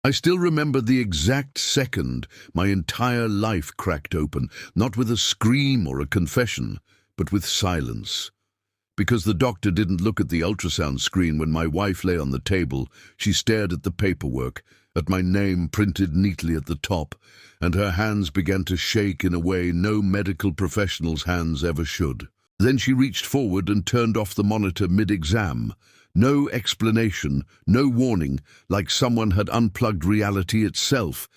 I still remember the exact second my entire life cracked open, not with a scream or a confession, but with silence. Because the doctor didn't look at the ultrasound screen when my wife lay on the table, she stared at the paperwork, at my name printed neatly at the top, and her hands began to shake in a way no medical professional's hands ever should. Then she reached forward and turned off the monitor mid-exam. No explanation, no warning, like someone had unplugged reality itself.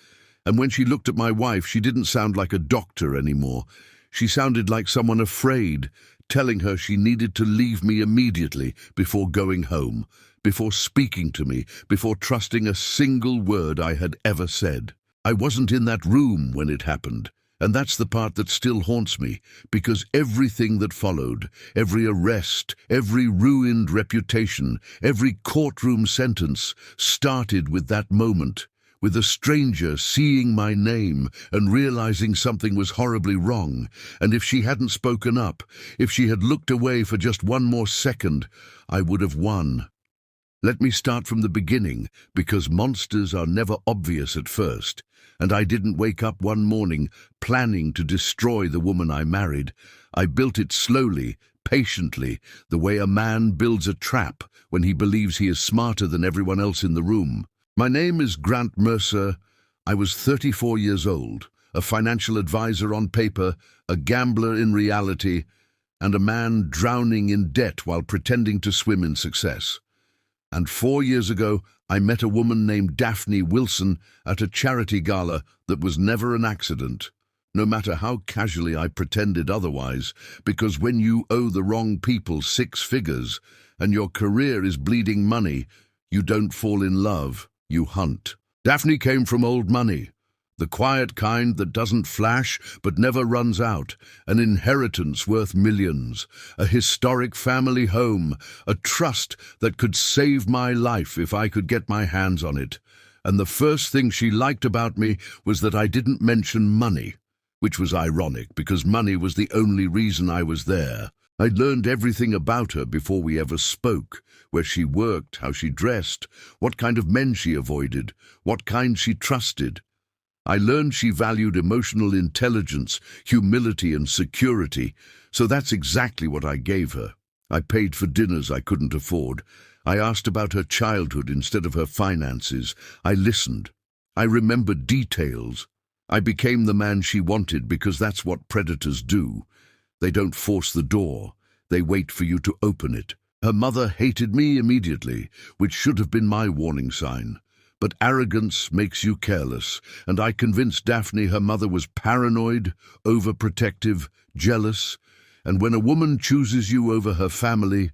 And when she looked at my wife, she didn't sound like a doctor anymore. She sounded like someone afraid, telling her she needed to leave me immediately before going home, before speaking to me, before trusting a single word I had ever said. I wasn't in that room when it happened. And that's the part that still haunts me, because everything that followed, every arrest, every ruined reputation, every courtroom sentence, started with that moment, with a stranger seeing my name and realizing something was horribly wrong. And if she hadn't spoken up, if she had looked away for just one more second, I would have won. Let me start from the beginning, because monsters are never obvious at first. And I didn't wake up one morning planning to destroy the woman I married. I built it slowly, patiently, the way a man builds a trap when he believes he is smarter than everyone else in the room. My name is Grant Mercer. I was 34 years old, a financial advisor on paper, a gambler in reality, and a man drowning in debt while pretending to swim in success. And 4 years ago, I met a woman named Daphne Wilson at a charity gala that was never an accident, no matter how casually I pretended otherwise, because when you owe the wrong people 6 figures and your career is bleeding money, you don't fall in love, you hunt. Daphne came from old money, the quiet kind that doesn't flash but never runs out, an inheritance worth millions, a historic family home, a trust that could save my life if I could get my hands on it. And the first thing she liked about me was that I didn't mention money, which was ironic because money was the only reason I was there. I learned everything about her before we ever spoke, where she worked, how she dressed, what kind of men she avoided, what kind she trusted. I learned she valued emotional intelligence, humility and security, so that's exactly what I gave her. I paid for dinners I couldn't afford. I asked about her childhood instead of her finances. I listened. I remembered details. I became the man she wanted because that's what predators do. They don't force the door. They wait for you to open it. Her mother hated me immediately, which should have been my warning sign. But arrogance makes you careless, and I convinced Daphne her mother was paranoid, overprotective, jealous, and when a woman chooses you over her family,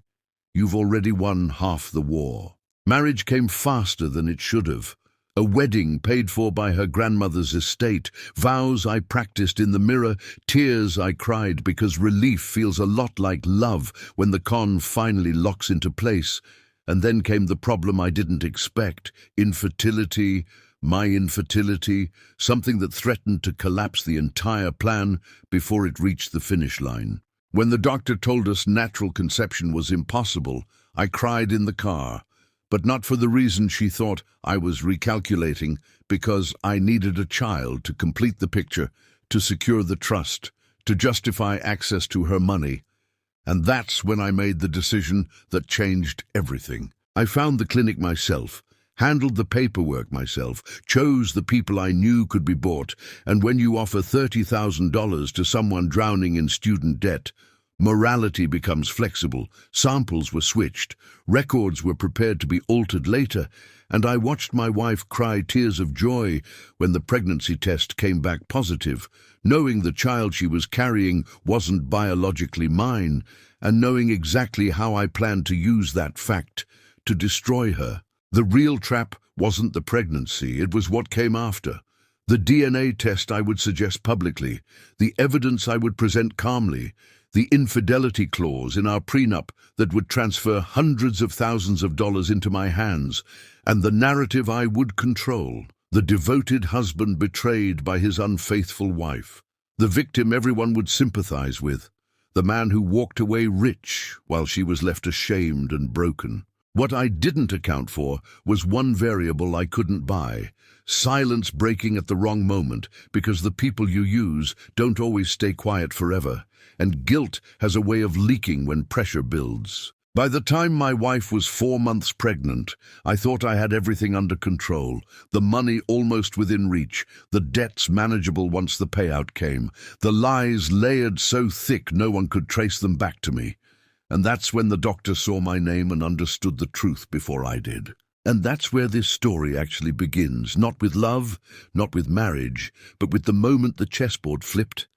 you've already won half the war. Marriage came faster than it should have. A wedding paid for by her grandmother's estate, vows I practiced in the mirror, tears I cried because relief feels a lot like love when the con finally locks into place. And then came the problem I didn't expect, infertility, my infertility, something that threatened to collapse the entire plan before it reached the finish line. When the doctor told us natural conception was impossible, I cried in the car, but not for the reason she thought I was recalculating, because I needed a child to complete the picture, to secure the trust, to justify access to her money. And that's when I made the decision that changed everything. I found the clinic myself, handled the paperwork myself, chose the people I knew could be bought, and when you offer $30,000 to someone drowning in student debt, morality becomes flexible. Samples were switched, records were prepared to be altered later, and I watched my wife cry tears of joy when the pregnancy test came back positive, knowing the child she was carrying wasn't biologically mine, and knowing exactly how I planned to use that fact to destroy her. The real trap wasn't the pregnancy, it was what came after. The DNA test I would suggest publicly, the evidence I would present calmly, the infidelity clause in our prenup that would transfer hundreds of thousands of dollars into my hands, and the narrative I would control, the devoted husband betrayed by his unfaithful wife, the victim everyone would sympathize with, the man who walked away rich while she was left ashamed and broken. What I didn't account for was one variable I couldn't buy: silence breaking at the wrong moment, because the people you use don't always stay quiet forever, and guilt has a way of leaking when pressure builds. By the time my wife was 4 months pregnant, I thought I had everything under control, the money almost within reach, the debts manageable once the payout came, the lies layered so thick no one could trace them back to me. And that's when the doctor saw my name and understood the truth before I did. And that's where this story actually begins, not with love, not with marriage, but with the moment the chessboard flipped,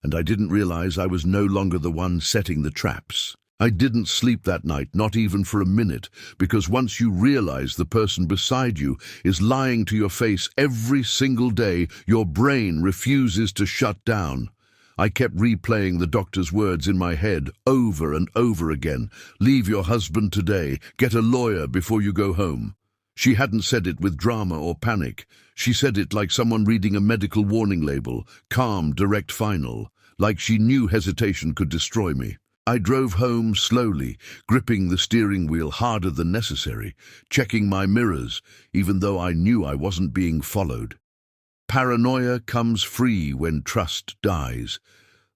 and I didn't realize I was no longer the one setting the traps. I didn't sleep that night, not even for a minute, because once you realize the person beside you is lying to your face every single day, your brain refuses to shut down. I kept replaying the doctor's words in my head over and over again. Leave your husband today. Get a lawyer before you go home. She hadn't said it with drama or panic. She said it like someone reading a medical warning label, calm, direct, final, like she knew hesitation could destroy me. I drove home slowly, gripping the steering wheel harder than necessary, checking my mirrors, even though I knew I wasn't being followed. Paranoia comes free when trust dies.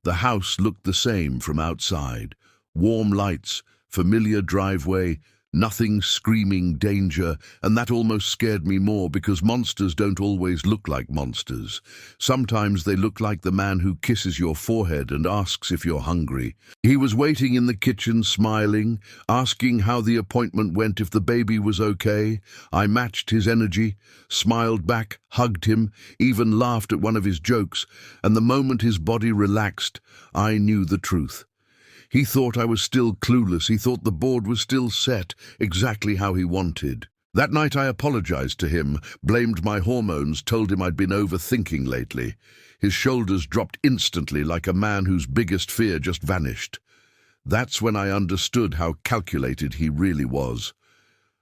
The house looked the same from outside. Warm lights, familiar driveway, nothing screaming danger, and that almost scared me more because monsters don't always look like monsters. Sometimes they look like the man who kisses your forehead and asks if you're hungry. He was waiting in the kitchen, smiling, asking how the appointment went, if the baby was okay. I matched his energy, smiled back, hugged him, even laughed at one of his jokes, and the moment his body relaxed, I knew the truth. He thought I was still clueless. He thought the board was still set, exactly how he wanted. That night I apologized to him, blamed my hormones, told him I'd been overthinking lately. His shoulders dropped instantly, like a man whose biggest fear just vanished. That's when I understood how calculated he really was.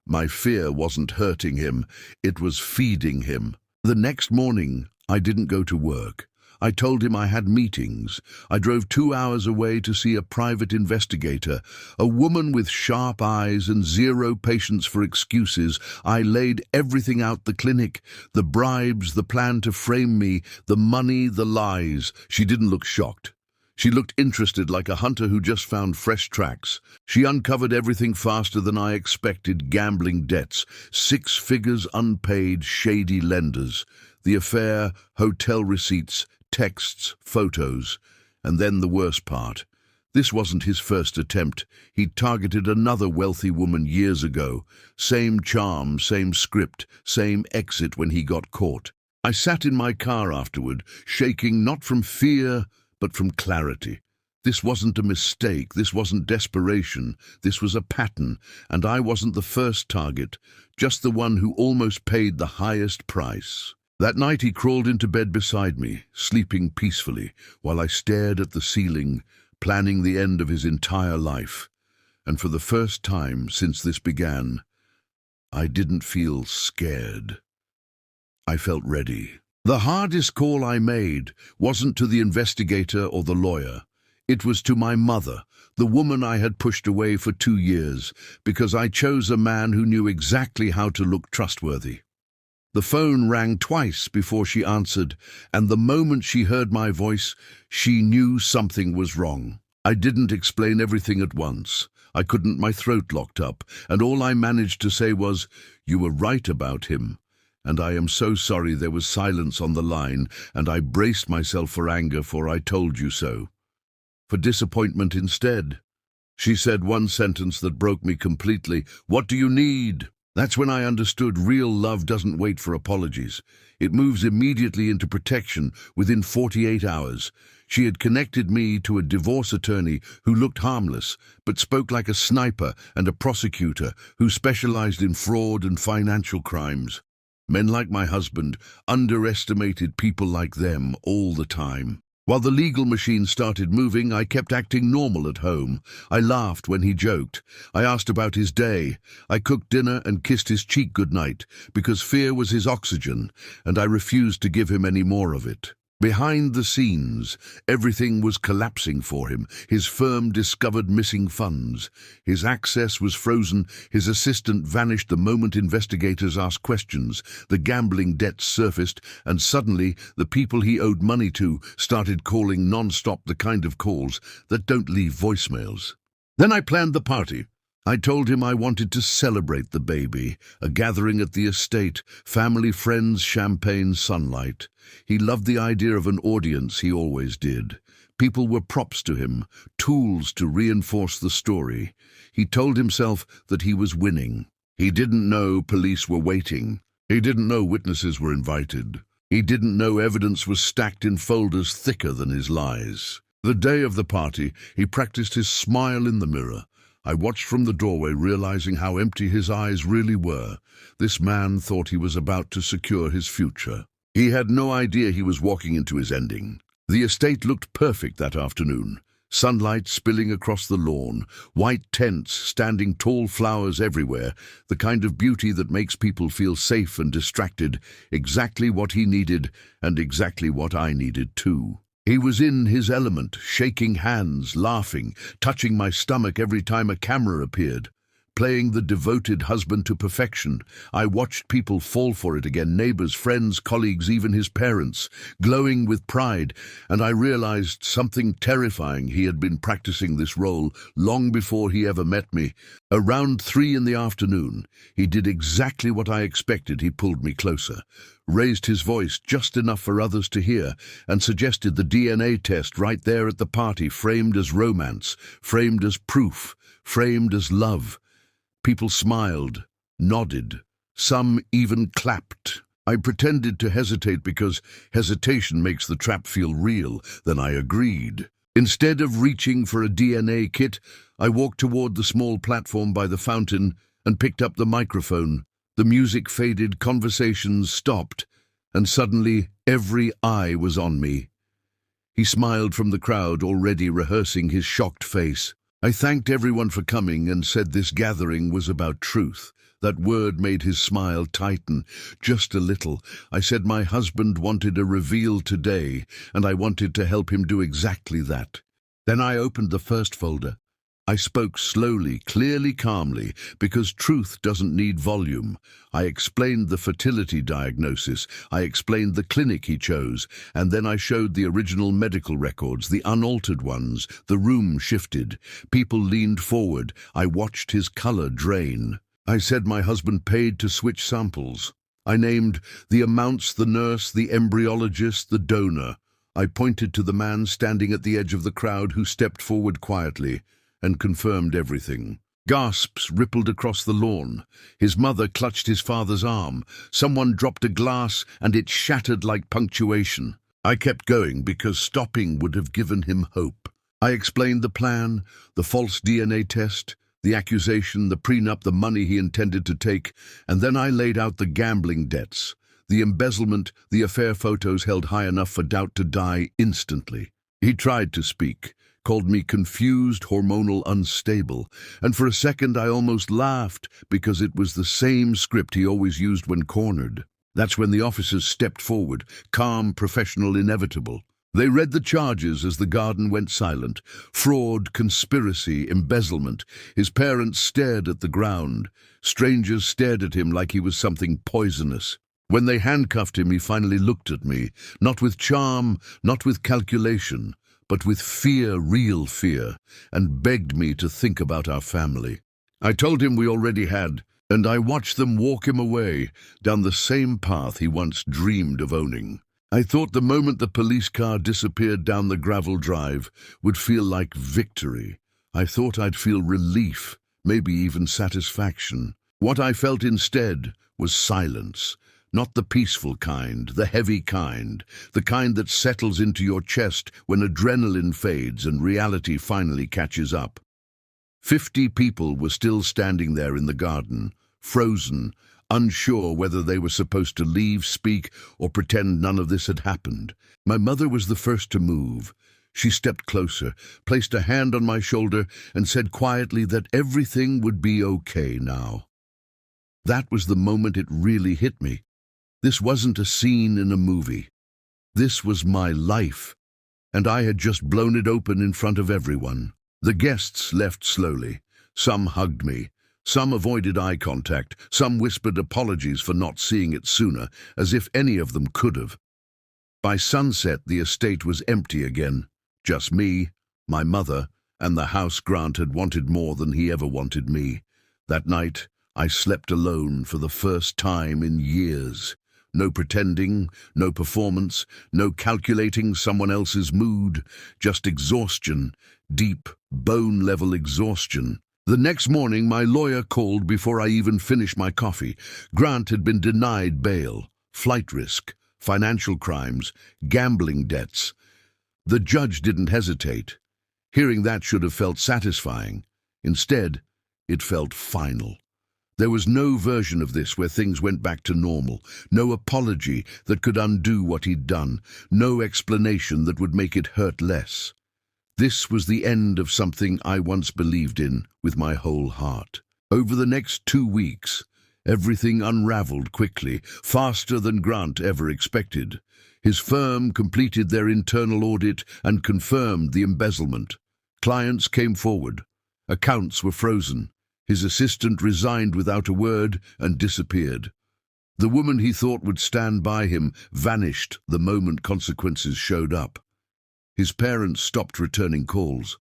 My fear wasn't hurting him, it was feeding him. The next morning, I didn't go to work. I told him I had meetings. I drove 2 hours away to see a private investigator, a woman with sharp eyes and zero patience for excuses. I laid everything out: the clinic, the bribes, the plan to frame me, the money, the lies. She didn't look shocked. She looked interested, like a hunter who just found fresh tracks. She uncovered everything faster than I expected: gambling debts, 6 figures unpaid, shady lenders, the affair, hotel receipts, texts, photos, and then the worst part. This wasn't his first attempt. He'd targeted another wealthy woman years ago. Same charm, same script, same exit when he got caught. I sat in my car afterward, shaking not from fear, but from clarity. This wasn't a mistake, this wasn't desperation, this was a pattern, and I wasn't the first target, just the one who almost paid the highest price. That night he crawled into bed beside me, sleeping peacefully, while I stared at the ceiling, planning the end of his entire life. And for the first time since this began, I didn't feel scared. I felt ready. The hardest call I made wasn't to the investigator or the lawyer. It was to my mother, the woman I had pushed away for 2 years, because I chose a man who knew exactly how to look trustworthy. The phone rang twice before she answered, and the moment she heard my voice, she knew something was wrong. I didn't explain everything at once. I couldn't, my throat locked up, and all I managed to say was, "You were right about him, and I am so sorry." There was silence on the line, and I braced myself for anger, for I told you so. For disappointment instead. She said one sentence that broke me completely: "What do you need?" That's when I understood real love doesn't wait for apologies. It moves immediately into protection within 48 hours. She had connected me to a divorce attorney who looked harmless, but spoke like a sniper, and a prosecutor who specialized in fraud and financial crimes. Men like my husband underestimated people like them all the time. While the legal machine started moving, I kept acting normal at home. I laughed when he joked. I asked about his day. I cooked dinner and kissed his cheek goodnight, because fear was his oxygen, and I refused to give him any more of it. Behind the scenes, everything was collapsing for him. His firm discovered missing funds. His access was frozen. His assistant vanished the moment investigators asked questions. The gambling debts surfaced, and suddenly the people he owed money to started calling non-stop, the kind of calls that don't leave voicemails. Then I planned the party. I told him I wanted to celebrate the baby, a gathering at the estate, family, friends, champagne, sunlight. He loved the idea of an audience, he always did. People were props to him, tools to reinforce the story. He told himself that he was winning. He didn't know police were waiting. He didn't know witnesses were invited. He didn't know evidence was stacked in folders thicker than his lies. The day of the party, he practiced his smile in the mirror. I watched from the doorway, realizing how empty his eyes really were. This man thought he was about to secure his future. He had no idea he was walking into his ending. The estate looked perfect that afternoon. Sunlight spilling across the lawn, white tents standing, tall flowers everywhere, the kind of beauty that makes people feel safe and distracted, exactly what he needed and exactly what I needed too. He was in his element, shaking hands, laughing, touching my stomach every time a camera appeared. Playing the devoted husband to perfection, I watched people fall for it again, neighbors, friends, colleagues, even his parents, glowing with pride, and I realized something terrifying. He had been practicing this role long before he ever met me. Around 3 in the afternoon, he did exactly what I expected. He pulled me closer, raised his voice just enough for others to hear, and suggested the DNA test right there at the party, framed as romance, framed as proof, framed as love. People smiled, nodded, some even clapped. I pretended to hesitate because hesitation makes the trap feel real. Then I agreed. Instead of reaching for a DNA kit, I walked toward the small platform by the fountain and picked up the microphone. The music faded, conversations stopped, and suddenly every eye was on me. He smiled from the crowd, already rehearsing his shocked face. I thanked everyone for coming and said this gathering was about truth. That word made his smile tighten, just a little. I said my husband wanted a reveal today, and I wanted to help him do exactly that. Then I opened the first folder. I spoke slowly, clearly, calmly, because truth doesn't need volume. I explained the fertility diagnosis, I explained the clinic he chose, and then I showed the original medical records, the unaltered ones. The room shifted. People leaned forward. I watched his color drain. I said my husband paid to switch samples. I named the amounts, the nurse, the embryologist, the donor. I pointed to the man standing at the edge of the crowd who stepped forward quietly and confirmed everything. Gasps rippled across the lawn. His mother clutched his father's arm. Someone dropped a glass and it shattered like punctuation. I kept going because stopping would have given him hope. I explained the plan, the false DNA test, the accusation, the prenup, the money he intended to take, and then I laid out the gambling debts, the embezzlement, the affair photos held high enough for doubt to die instantly. He tried to speak, called me confused, hormonal, unstable, and for a second I almost laughed because it was the same script he always used when cornered. That's when the officers stepped forward, calm, professional, inevitable. They read the charges as the garden went silent. Fraud, conspiracy, embezzlement. His parents stared at the ground. Strangers stared at him like he was something poisonous. When they handcuffed him, he finally looked at me, not with charm, not with calculation, but with fear, real fear, and begged me to think about our family. I told him we already had, and I watched them walk him away down the same path he once dreamed of owning. I thought the moment the police car disappeared down the gravel drive would feel like victory. I thought I'd feel relief, maybe even satisfaction. What I felt instead was silence. Not the peaceful kind, the heavy kind, the kind that settles into your chest when adrenaline fades and reality finally catches up. 50 people were still standing there in the garden, frozen, unsure whether they were supposed to leave, speak, or pretend none of this had happened. My mother was the first to move. She stepped closer, placed a hand on my shoulder, and said quietly that everything would be okay now. That was the moment it really hit me. This wasn't a scene in a movie. This was my life, and I had just blown it open in front of everyone. The guests left slowly. Some hugged me. Some avoided eye contact. Some whispered apologies for not seeing it sooner, as if any of them could have. By sunset, the estate was empty again. Just me, my mother, and the house Grant had wanted more than he ever wanted me. That night, I slept alone for the first time in years. No pretending, no performance, no calculating someone else's mood, just exhaustion, deep, bone-level exhaustion. The next morning, my lawyer called before I even finished my coffee. Grant had been denied bail, flight risk, financial crimes, gambling debts. The judge didn't hesitate. Hearing that should have felt satisfying. Instead, it felt final. There was no version of this where things went back to normal, no apology that could undo what he'd done, no explanation that would make it hurt less. This was the end of something I once believed in with my whole heart. Over the next 2 weeks, everything unraveled quickly, faster than Grant ever expected. His firm completed their internal audit and confirmed the embezzlement. Clients came forward. Accounts were frozen. His assistant resigned without a word and disappeared. The woman he thought would stand by him vanished the moment consequences showed up. His parents stopped returning calls.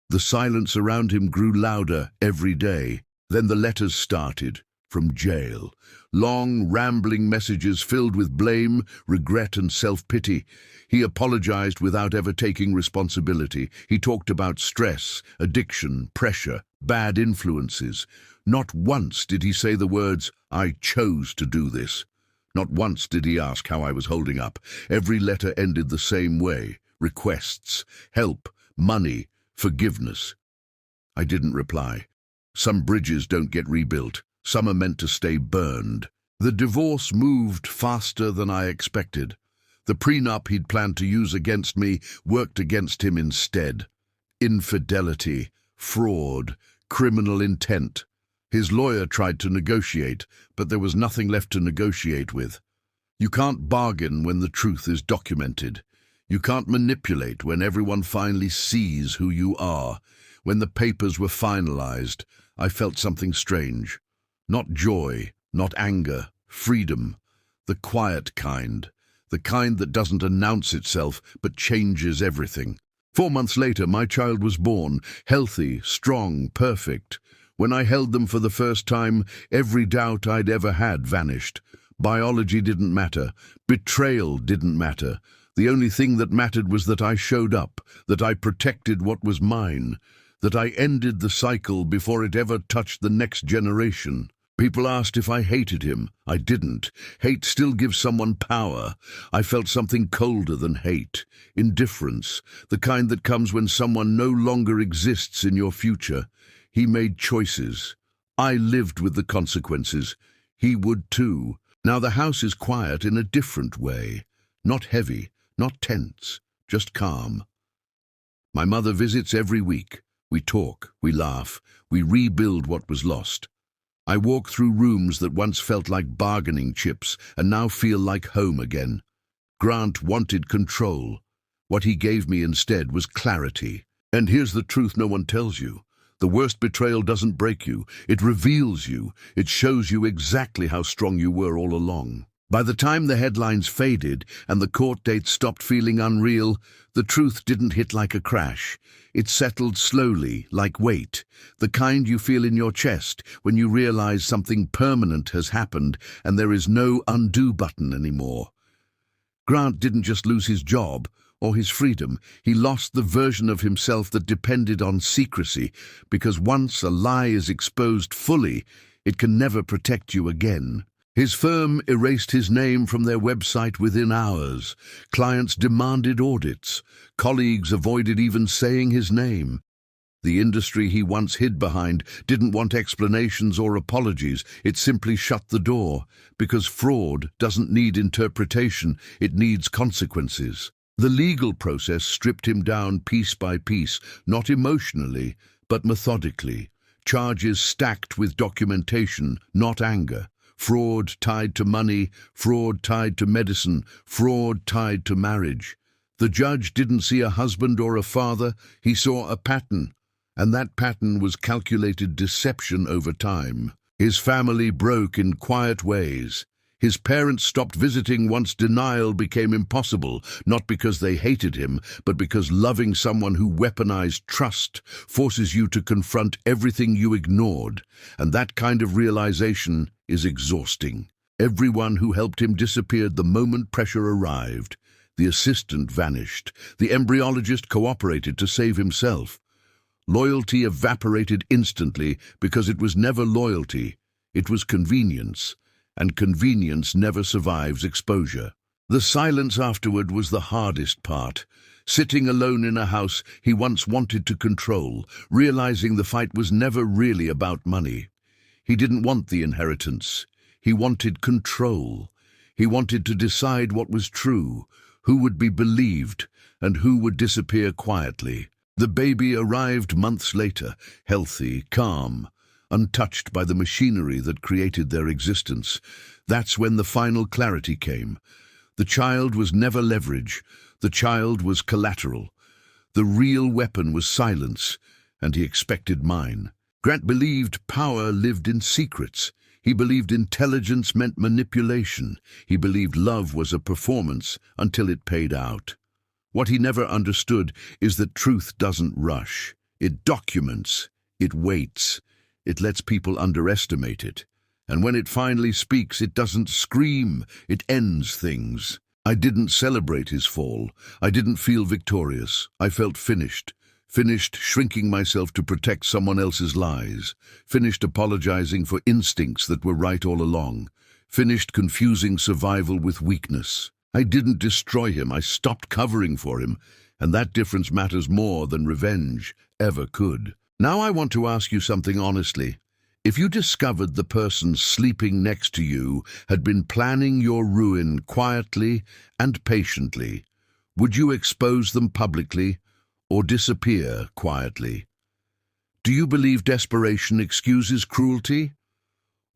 The silence around him grew louder every day. Then the letters started, from jail. Long, rambling messages filled with blame, regret, and self-pity. He apologized without ever taking responsibility. He talked about stress, addiction, pressure, bad influences. Not once did he say the words, "I chose to do this." Not once did he ask how I was holding up. Every letter ended the same way. Requests, help, money, forgiveness. I didn't reply. Some bridges don't get rebuilt. Some are meant to stay burned. The divorce moved faster than I expected. The prenup he'd planned to use against me worked against him instead. Infidelity, fraud, criminal intent. His lawyer tried to negotiate, but there was nothing left to negotiate with. You can't bargain when the truth is documented. You can't manipulate when everyone finally sees who you are. When the papers were finalized, I felt something strange. Not joy, not anger, freedom. The quiet kind. The kind that doesn't announce itself, but changes everything. 4 months later, my child was born, healthy, strong, perfect. When I held them for the first time, every doubt I'd ever had vanished. Biology didn't matter. Betrayal didn't matter. The only thing that mattered was that I showed up, that I protected what was mine, that I ended the cycle before it ever touched the next generation. People asked if I hated him. I didn't. Hate still gives someone power. I felt something colder than hate. Indifference, the kind that comes when someone no longer exists in your future. He made choices. I lived with the consequences. He would too. Now the house is quiet in a different way. Not heavy, not tense, just calm. My mother visits every week. We talk, we laugh, we rebuild what was lost. I walk through rooms that once felt like bargaining chips and now feel like home again. Grant wanted control. What he gave me instead was clarity. And here's the truth no one tells you. The worst betrayal doesn't break you. It reveals you. It shows you exactly how strong you were all along. By the time the headlines faded and the court dates stopped feeling unreal, the truth didn't hit like a crash. It settled slowly, like weight, the kind you feel in your chest when you realize something permanent has happened and there is no undo button anymore. Grant didn't just lose his job or his freedom. He lost the version of himself that depended on secrecy, because once a lie is exposed fully, it can never protect you again. His firm erased his name from their website within hours. Clients demanded audits. Colleagues avoided even saying his name. The industry he once hid behind didn't want explanations or apologies. It simply shut the door, because fraud doesn't need interpretation, it needs consequences. The legal process stripped him down piece by piece, not emotionally, but methodically. Charges stacked with documentation, not anger. fraud tied to money, fraud tied to medicine, fraud tied to marriage. The judge didn't see a husband or a father, he saw a pattern, and that pattern was calculated deception over time. His family broke in quiet ways. His parents stopped visiting once denial became impossible, not because they hated him, but because loving someone who weaponized trust forces you to confront everything you ignored, and that kind of realization is exhausting. Everyone who helped him disappeared the moment pressure arrived. The assistant vanished. The embryologist cooperated to save himself. Loyalty evaporated instantly because it was never loyalty, it was convenience. And convenience never survives exposure. The silence afterward was the hardest part. Sitting alone in a house he once wanted to control, realizing the fight was never really about money. He didn't want the inheritance. He wanted control. He wanted to decide what was true, who would be believed, and who would disappear quietly. The baby arrived months later, healthy, calm, untouched by the machinery that created their existence. That's when the final clarity came. The child was never leverage. The child was collateral. The real weapon was silence, and he expected mine. Grant believed power lived in secrets. He believed intelligence meant manipulation. He believed love was a performance until it paid out. What he never understood is that truth doesn't rush. It documents. It waits. It lets people underestimate it. And when it finally speaks, it doesn't scream. It ends things. I didn't celebrate his fall. I didn't feel victorious. I felt finished. Finished shrinking myself to protect someone else's lies. Finished apologizing for instincts that were right all along. Finished confusing survival with weakness. I didn't destroy him. I stopped covering for him. And that difference matters more than revenge ever could. Now I want to ask you something honestly. If you discovered the person sleeping next to you had been planning your ruin quietly and patiently, would you expose them publicly or disappear quietly? Do you believe desperation excuses cruelty,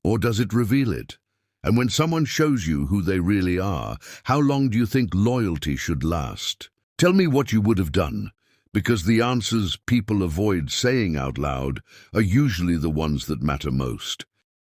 or does it reveal it? And when someone shows you who they really are, how long do you think loyalty should last? Tell me what you would have done. Because the answers people avoid saying out loud are usually the ones that matter most.